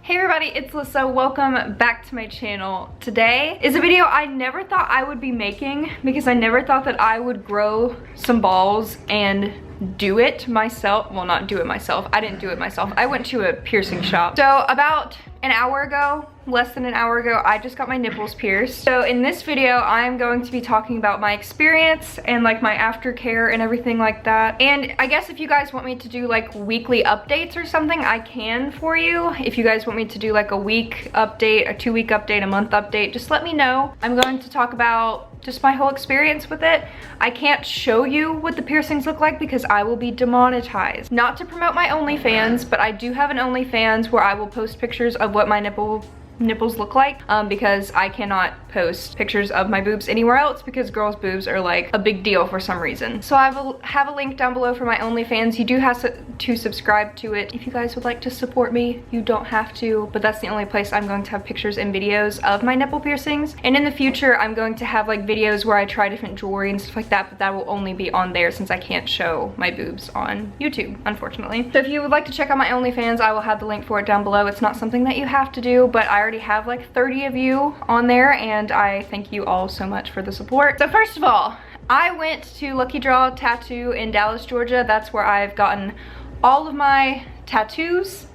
Hey everybody, it's Alyssa. Welcome back to my channel. Today is a video I never thought I would be making because I never thought that I would grow some balls and do it myself. Well, not do it myself. I didn't do it myself. I went to a piercing shop. So about an hour ago, less than an hour ago, I just got my nipples pierced. So in this video, I'm going to be talking about my experience and like my aftercare and everything like that. And I guess if you guys want me to do like weekly updates or something, I can for you. If you guys want me to do like a week update, a 2-week update, a month update, just let me know. I'm going to talk about just my whole experience with it. I can't show you what the piercings look like because I will be demonetized. Not to promote my OnlyFans, but I do have an OnlyFans where I will post pictures of what my nipples look like because I cannot post pictures of my boobs anywhere else because girls' boobs are like a big deal for some reason. So I have a link down below for my OnlyFans. You do have to subscribe to it. If you guys would like to support me, you don't have to, but that's the only place I'm going to have pictures and videos of my nipple piercings. And in the future, I'm going to have like videos where I try different jewelry and stuff like that, but that will only be on there since I can't show my boobs on YouTube, unfortunately. So if you would like to check out my OnlyFans, I will have the link for it down below. It's not something that you have to do, but I already have like 30 of you on there and I thank you all so much for the support. So first of all, I went to Lucky Draw Tattoo in Dallas, Georgia. That's where I've gotten all of my tattoos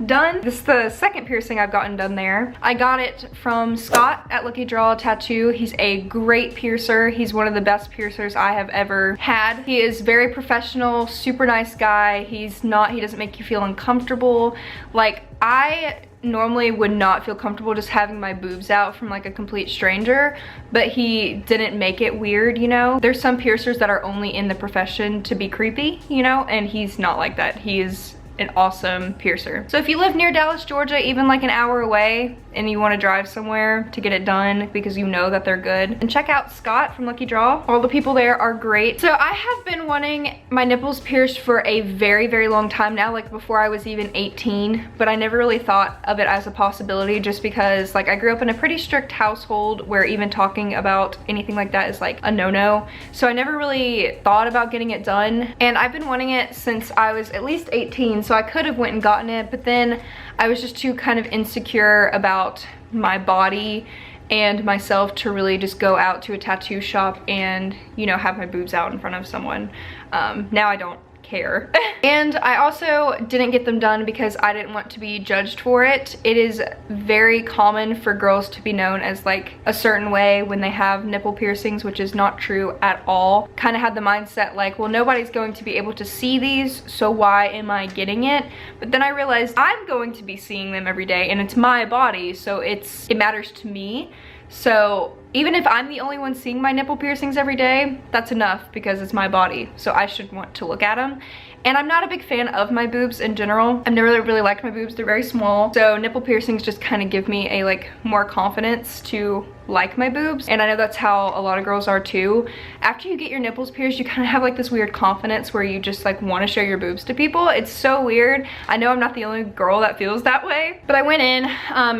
done. This is the second piercing I've gotten done there. I got it from Scott at Lucky Draw Tattoo. He's a great piercer. He's one of the best piercers I have ever had. He is very professional, super nice guy. He doesn't make you feel uncomfortable. Like, I normally would not feel comfortable just having my boobs out from like a complete stranger, but he didn't make it weird, you know? There's some piercers that are only in the profession to be creepy, you know, and he's not like that. He is an awesome piercer. So if you live near Dallas, Georgia, even like an hour away, and you want to drive somewhere to get it done because you know that they're good, and check out Scott from Lucky Draw. All the people there are great. So I have been wanting my nipples pierced for a very, very long time now, like before I was even 18, but I never really thought of it as a possibility just because like I grew up in a pretty strict household where even talking about anything like that is like a no-no. So I never really thought about getting it done, and I've been wanting it since I was at least 18, so I could have went and gotten it, but then I was just too kind of insecure about my body and myself to really just go out to a tattoo shop and, you know, have my boobs out in front of someone. Now I don't care. And I also didn't get them done because I didn't want to be judged for it. It is very common for girls to be known as like a certain way when they have nipple piercings, which is not true at all. Kind of had the mindset like, well, nobody's going to be able to see these, so why am I getting it? But then I realized I'm going to be seeing them every day and it's my body, so it matters to me. So even if I'm the only one seeing my nipple piercings every day, that's enough because it's my body. So I should want to look at them. And I'm not a big fan of my boobs in general. I've never really liked my boobs. They're very small. So nipple piercings just kind of give me a like more confidence to like my boobs. And I know that's how a lot of girls are too. After you get your nipples pierced, you kind of have like this weird confidence where you just like want to show your boobs to people. It's so weird. I know I'm not the only girl that feels that way. But I went in,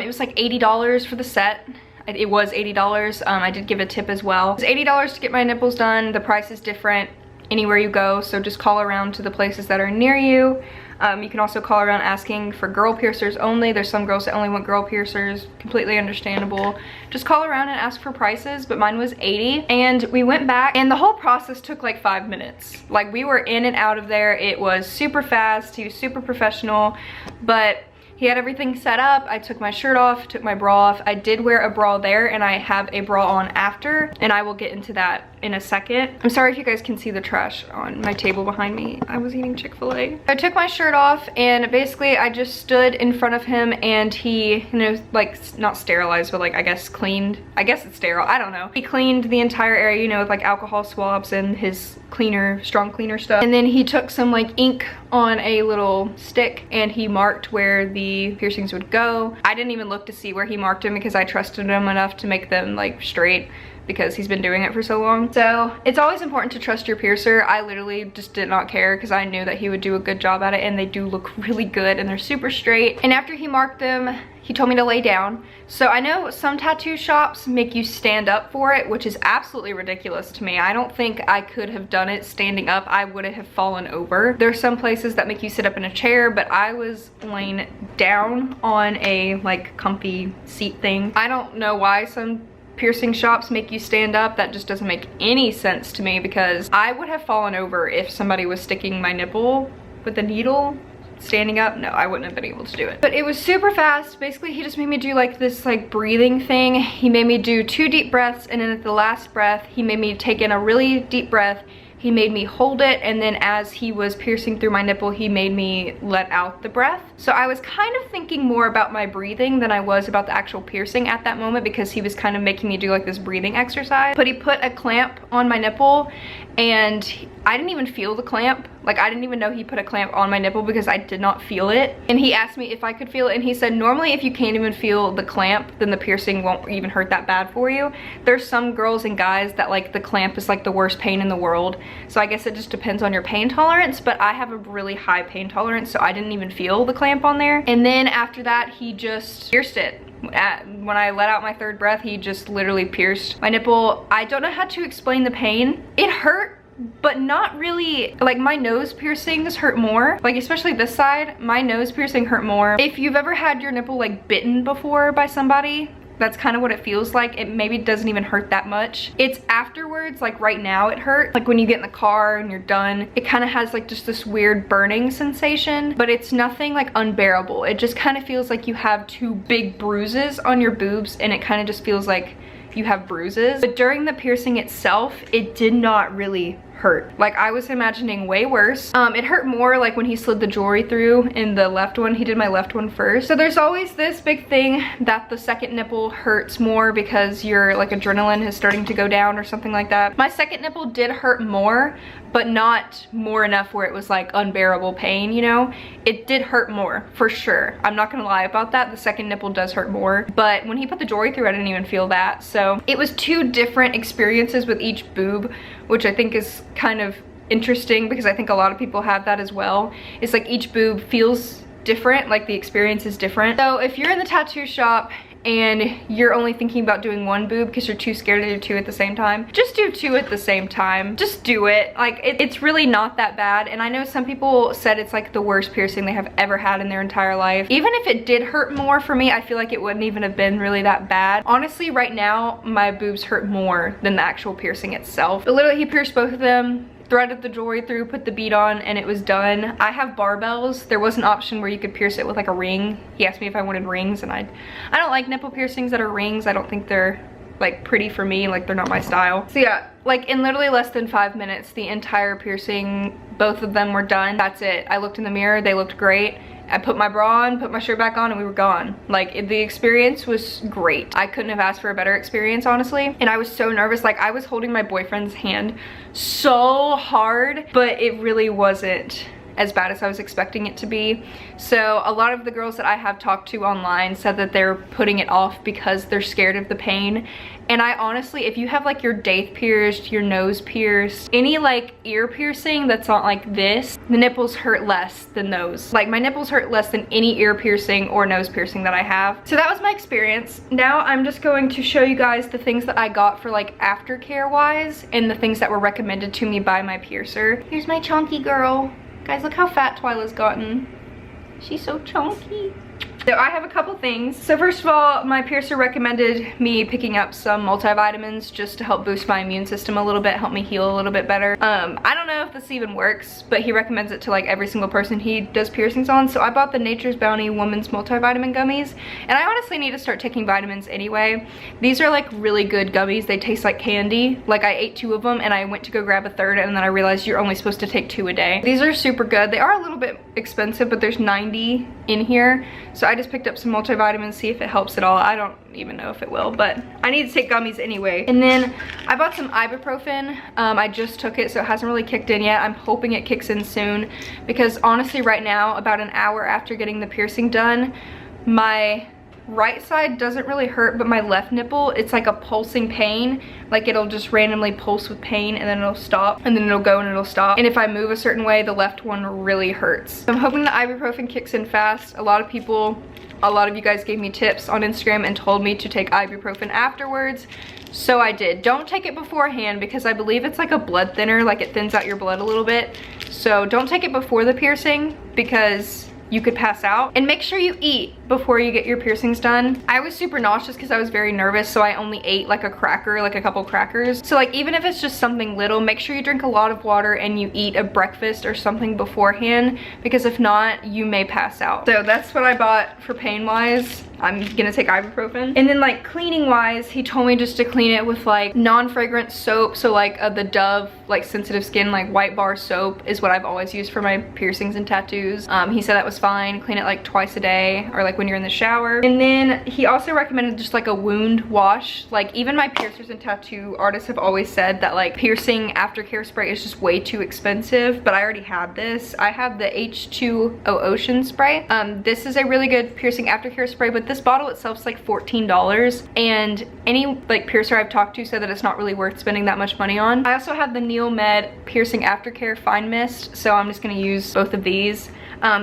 it was like $80 for the set. It was $80. I did give a tip as well. It's $80 to get my nipples done. The price is different anywhere you go, so just call around to the places that are near you. You can also call around asking for girl piercers only. There's some girls that only want girl piercers, completely understandable. Just call around and ask for prices, but mine was $80. And we went back and the whole process took like 5 minutes. Like, we were in and out of there. It was super fast. He was super professional, but he had everything set up. I took my shirt off, took my bra off. I did wear a bra there and I have a bra on after, and I will get into that in a second. I'm sorry if you guys can see the trash on my table behind me. I was eating Chick-fil-A. I took my shirt off and basically I just stood in front of him and he, you know, like not sterilized, but like I guess cleaned. I guess it's sterile, I don't know. He cleaned the entire area, you know, with like alcohol swabs and his cleaner, strong cleaner stuff. And then he took some like ink on a little stick and he marked where the piercings would go. I didn't even look to see where he marked them because I trusted him enough to make them like straight because he's been doing it for so long. So it's always important to trust your piercer. I literally just did not care because I knew that he would do a good job at it, and they do look really good and they're super straight. And after he marked them, he told me to lay down. So I know some tattoo shops make you stand up for it, which is absolutely ridiculous to me. I don't think I could have done it standing up. I would have fallen over. There's some places that make you sit up in a chair, but I was laying down on a like comfy seat thing. I don't know why some piercing shops make you stand up. That just doesn't make any sense to me, because I would have fallen over if somebody was sticking my nipple with a needle standing up. No, I wouldn't have been able to do it. But it was super fast. Basically, he just made me do like this like breathing thing. He made me do 2 deep breaths, and then at the last breath, he made me take in a really deep breath. He made me hold it, and then as he was piercing through my nipple, he made me let out the breath. So I was kind of thinking more about my breathing than I was about the actual piercing at that moment, because he was kind of making me do like this breathing exercise. But he put a clamp on my nipple, and I didn't even feel the clamp. Like, I didn't even know he put a clamp on my nipple because I did not feel it. And he asked me if I could feel it, and he said normally if you can't even feel the clamp, then the piercing won't even hurt that bad for you. There's some girls and guys that like the clamp is like the worst pain in the world. So I guess it just depends on your pain tolerance, but I have a really high pain tolerance, so I didn't even feel the clamp on there. And then after that, he just pierced it. When I let out my 3rd breath, he just literally pierced my nipple. I don't know how to explain the pain. It hurt, but not really. Like, my nose piercings hurt more. Like, especially this side, my nose piercing hurt more. If you've ever had your nipple like bitten before by somebody, that's kind of what it feels like. It maybe doesn't even hurt that much. It's afterwards, like right now it hurts. Like when you get in the car and you're done, it kind of has like just this weird burning sensation, but it's nothing like unbearable. It just kind of feels like you have 2 big bruises on your boobs, and it kind of just feels like you have bruises. But during the piercing itself, it did not really hurt. Like, I was imagining way worse. It hurt more like when he slid the jewelry through in the left one. He did my left one first. So there's always this big thing that the second nipple hurts more because your like adrenaline is starting to go down or something like that. My second nipple did hurt more, but not more enough where it was like unbearable pain, you know? It did hurt more, for sure. I'm not gonna lie about that. The second nipple does hurt more, but when he put the jewelry through, I didn't even feel that. So it was 2 different experiences with each boob, which I think is kind of interesting because I think a lot of people have that as well. It's like each boob feels different, like the experience is different. So if you're in the tattoo shop and you're only thinking about doing 1 boob because you're too scared to do 2 at the same time, just do 2 at the same time. Just do it. Like, it's really not that bad. And I know some people said it's like the worst piercing they have ever had in their entire life. Even if it did hurt more for me, I feel like it wouldn't even have been really that bad. Honestly, right now, my boobs hurt more than the actual piercing itself. But literally, he pierced both of them, threaded the jewelry through, put the bead on, and it was done. I have barbells. There was an option where you could pierce it with like a ring. He asked me if I wanted rings, and I don't like nipple piercings that are rings. I don't think they're like pretty for me, like they're not my style. So yeah, like in literally less than 5 minutes, the entire piercing, both of them were done. That's it. I looked in the mirror, they looked great. I put my bra on, put my shirt back on, and we were gone. Like, the experience was great. I couldn't have asked for a better experience, honestly. And I was so nervous. Like, I was holding my boyfriend's hand so hard, but it really wasn't as bad as I was expecting it to be. So a lot of the girls that I have talked to online said that they're putting it off because they're scared of the pain. And I honestly, if you have like your daith pierced, your nose pierced, any like ear piercing that's not like this, the nipples hurt less than those. Like, my nipples hurt less than any ear piercing or nose piercing that I have. So that was my experience. Now I'm just going to show you guys the things that I got for like aftercare wise and the things that were recommended to me by my piercer. Here's my chunky girl. Guys, look how fat Twyla's gotten. She's so chunky. So I have a couple things. So first of all, my piercer recommended me picking up some multivitamins just to help boost my immune system a little bit, help me heal a little bit better. I don't know if this even works, but he recommends it to like every single person he does piercings on. So I bought the Nature's Bounty Woman's Multivitamin Gummies, and I honestly need to start taking vitamins anyway. These are like really good gummies. They taste like candy. Like, I ate 2 of them and I went to go grab a third, and then I realized you're only supposed to take 2 a day. These are super good. They are a little bit expensive, but there's 90 in here. So I just picked up some multivitamins, see if it helps at all. I don't even know if it will, but I need to take gummies anyway. And then I bought some ibuprofen. I just took it, so it hasn't really kicked in yet. I'm hoping it kicks in soon, because honestly right now, about an hour after getting the piercing done, my right side doesn't really hurt, but my left nipple, it's like a pulsing pain. Like, it'll just randomly pulse with pain, and then it'll stop, and then it'll go and it'll stop. And if I move a certain way, the left one really hurts. So I'm hoping the ibuprofen kicks in fast. A lot of you guys gave me tips on Instagram and told me to take ibuprofen afterwards. So I did. Don't take it beforehand, because I believe it's like a blood thinner, like it thins out your blood a little bit. So don't take it before the piercing, because you could pass out. And make sure you eat before you get your piercings done. I was super nauseous because I was very nervous, so I only ate like a cracker, like a couple crackers. So like even if it's just something little, make sure you drink a lot of water and you eat a breakfast or something beforehand, because if not, you may pass out. So that's what I bought for pain wise. I'm gonna take ibuprofen. And then like cleaning wise, he told me just to clean it with like non-fragrant soap. So like the Dove like sensitive skin like white bar soap is what I've always used for my piercings and tattoos. He said that was fine. Clean it like twice a day or like when you're in the shower. And then he also recommended just like a wound wash. Like even my piercers and tattoo artists have always said that like piercing aftercare spray is just way too expensive, but I already had this. I have the H2O Ocean spray. This is a really good piercing aftercare spray, but this bottle itself is like $14, and any like piercer I've talked to said that it's not really worth spending that much money on. I also have the Neil Med Piercing Aftercare Fine Mist, so I'm just gonna use both of these.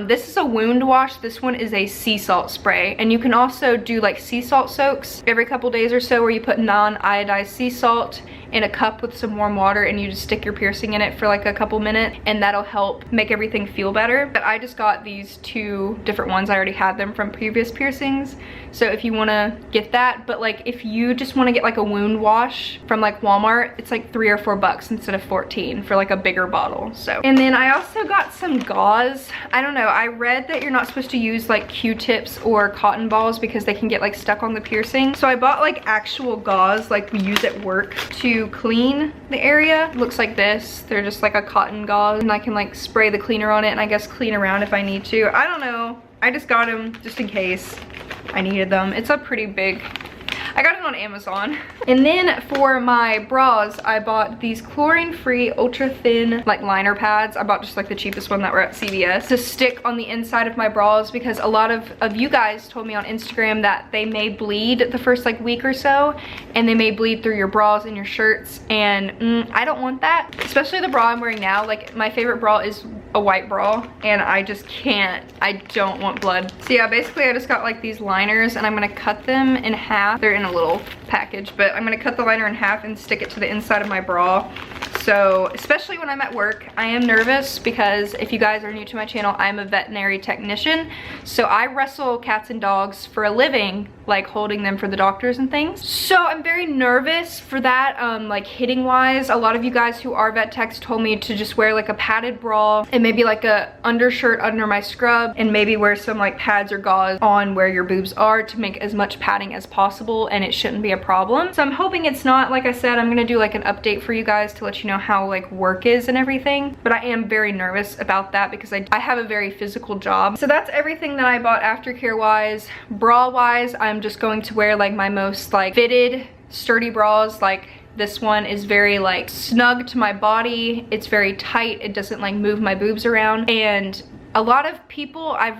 This is a wound wash. This one is a sea salt spray, and you can also do like sea salt soaks every couple days or so, where you put non-iodized sea salt in a cup with some warm water and you just stick your piercing in it for like a couple minutes, and that'll help make everything feel better. But I just got these two different ones. I already had them from previous piercings, so if you want to get that. But like if you just want to get like a wound wash from like Walmart, it's like $3 or $4 instead of 14 for like a bigger bottle. So, and then I also got some gauze. I don't know, I read that you're not supposed to use like Q-tips or cotton balls because they can get like stuck on the piercing. So I bought like actual gauze like we use at work to clean the area. It looks like this. They're just like a cotton gauze, and I can like spray the cleaner on it and I guess clean around if I need to. I don't know. I just got them just in case I needed them. It's a pretty big, I got it on Amazon. And then for my bras, I bought these chlorine-free ultra-thin like liner pads. I bought just like the cheapest one that were at CVS to stick on the inside of my bras, because a lot of you guys told me on Instagram that they may bleed the first like week or so, and they may bleed through your bras and your shirts, and I don't want that. Especially the bra I'm wearing now. Like my favorite bra is a white bra, and I just can't, I don't want blood. So yeah, basically I just got like these liners, and I'm gonna cut them in half. They're in a little package, but I'm gonna cut the liner in half and stick it to the inside of my bra. So especially when I'm at work, I am nervous because if you guys are new to my channel, I'm a veterinary technician. So I wrestle cats and dogs for a living, like holding them for the doctors and things. So I'm very nervous for that, like hitting wise. A lot of you guys who are vet techs told me to just wear like a padded bra and maybe like a undershirt under my scrub, and maybe wear some like pads or gauze on where your boobs are to make as much padding as possible, and it shouldn't be a problem. So I'm hoping it's not. Like I said, I'm gonna do like an update for you guys to let you know how like work is and everything, but I am very nervous about that because I have a very physical job. So that's everything that I bought aftercare wise. Bra wise, I'm just going to wear like my most like fitted sturdy bras. Like this one is very like snug to my body. It's very tight. It doesn't like move my boobs around. And a lot of people I've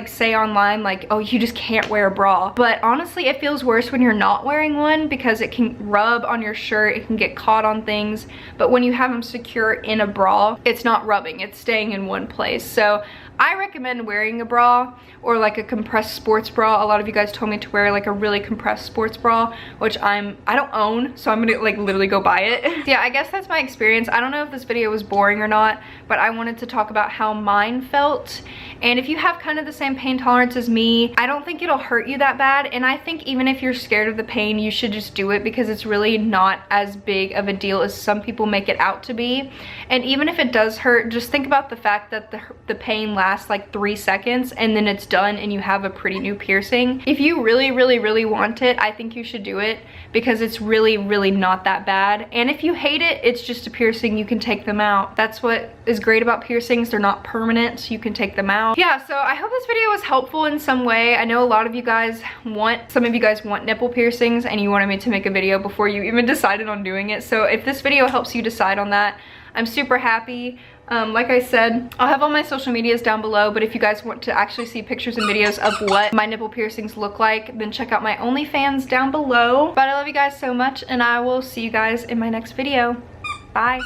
say online like, oh, you just can't wear a bra. But honestly, it feels worse when you're not wearing one because it can rub on your shirt, it can get caught on things. But when you have them secure in a bra, it's not rubbing, it's staying in one place. So I recommend wearing a bra or like a compressed sports bra. A lot of you guys told me to wear like a really compressed sports bra, which I don't own, so I'm gonna like literally go buy it. Yeah, I guess that's my experience. I don't know if this video was boring or not, but I wanted to talk about how mine felt. And if you have kind of the same pain tolerance as me, I don't think it'll hurt you that bad. And I think even if you're scared of the pain, you should just do it because it's really not as big of a deal as some people make it out to be. And even if it does hurt, just think about the fact that the pain lasts like 3 seconds and then it's done and you have a pretty new piercing. If you really, really, really want it, I think you should do it because it's really, really not that bad. And if you hate it, it's just a piercing. You can take them out. That's what is great about piercings. They're not permanent, so you can take them out. Yeah, so I hope this video was helpful in some way. I know a lot of you guys some of you guys want nipple piercings and you wanted me to make a video before you even decided on doing it. So if this video helps you decide on that, I'm super happy. Like I said, I'll have all my social medias down below, but if you guys want to actually see pictures and videos of what my nipple piercings look like, then check out my OnlyFans down below. But I love you guys so much, and I will see you guys in my next video. Bye.